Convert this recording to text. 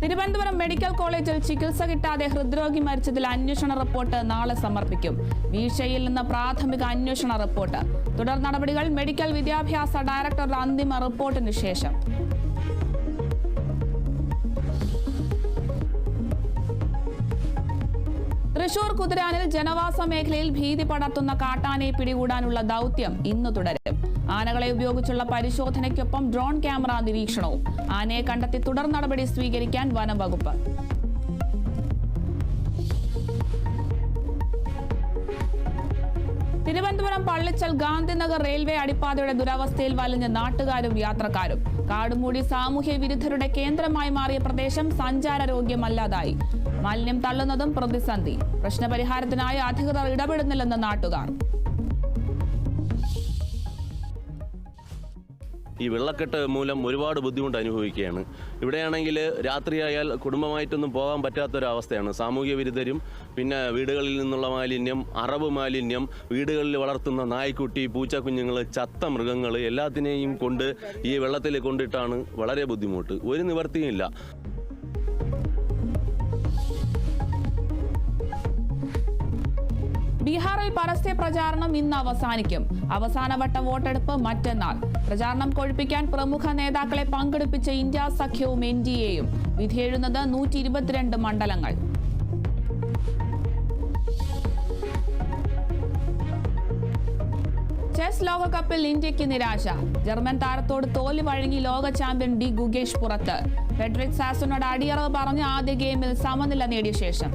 Thiruvananthapuram medical കോളേജിൽ ചികിത്സ കിട്ടാതെ ഹൃദ്രോഗി മരിച്ചതിൽ അന്വേഷണ റിപ്പോർട്ട് നാളെ സമർപ്പിക്കും. വീഴ്ചയിൽ നിന്ന് പ്രാഥമിക അന്വേഷണ റിപ്പോർട്ട്. തുടർ നടപടികൾ മെഡിക്കൽ വിദ്യാഭ്യാസ ഡയറക്ടറുടെ അന്തിമ റിപ്പോർട്ടിന് ശേഷം. തൃശൂർ കുതിരാനിൽ ജനവാസ മേഖലയിൽ ഭീതി പടർത്തുന്ന കാട്ടാനയെ പിടികൂടാനുള്ള ദൗത്യം ഇന്ന് തുടരും. ആനകളെ ഉപയോഗിച്ചുള്ള പരിശോധനയ്ക്കൊപ്പം ഡ്രോൺ ക്യാമറ നിരീക്ഷണവും. ആനയെ കണ്ടെത്തി തുടർ നടപടി സ്വീകരിക്കാൻ വനം വകുപ്പ്. തിരുവനന്തപുരം പള്ളിച്ചൽ ഗാന്ധിനഗർ റെയിൽവേ അടിപ്പാതയുടെ ദുരവസ്ഥയിൽ വലഞ്ഞ് നാട്ടുകാരും യാത്രക്കാരും. കാടുമൂടി സാമൂഹ്യ വിരുദ്ധരുടെ കേന്ദ്രമായി മാറിയ പ്രദേശം സഞ്ചാരയോഗ്യമല്ലാതായി. മാലിന്യം തള്ളുന്നതും പ്രതിസന്ധി. പ്രശ്നപരിഹാരത്തിനായി അധികൃതർ ഇടപെടുന്നില്ലെന്ന് നാട്ടുകാർ. ഈ വെള്ളക്കെട്ട് മൂലം ഒരുപാട് ബുദ്ധിമുട്ട് അനുഭവിക്കുകയാണ്. ഇവിടെയാണെങ്കിൽ രാത്രിയായാൽ കുടുംബമായിട്ടൊന്നും പോകാൻ പറ്റാത്തൊരവസ്ഥയാണ്. സാമൂഹ്യ വിരുദ്ധരും പിന്നെ വീടുകളിൽ നിന്നുള്ള മാലിന്യം, അറവ് മാലിന്യം, വീടുകളിൽ വളർത്തുന്ന നായ്ക്കുട്ടി, പൂച്ചക്കുഞ്ഞുങ്ങൾ, ചത്ത മൃഗങ്ങൾ എല്ലാത്തിനെയും കൊണ്ട് ഈ വെള്ളത്തിൽ കൊണ്ടിട്ടാണ് വളരെ ബുദ്ധിമുട്ട്. ഒരു നിവർത്തിയുമില്ല. ബീഹാറിൽ പരസ്യ പ്രചാരണം ഇന്ന് അവസാനിക്കും. അവസാനവട്ട വോട്ടെടുപ്പ് മറ്റന്നാൾ. പ്രചാരണം കൊഴുപ്പിക്കാൻ പ്രമുഖ നേതാക്കളെ പങ്കെടുപ്പിച്ച ഇന്ത്യ സഖ്യവും NDAയും. വിധിയെഴുന്നത് 122 മണ്ഡലങ്ങൾ. ചെസ് ലോകകപ്പിൽ ഇന്ത്യക്ക് നിരാശ. ജർമ്മൻ താരത്തോട് തോൽവി വഴങ്ങി ലോക ചാമ്പ്യൻ ഡി ഗുഗേഷ് പുറത്ത്. ഫെഡറിക് സാസനോട് അടിയറവ് പറഞ്ഞ് ആദ്യ ഗെയിമിൽ സമനില നേടിയ ശേഷം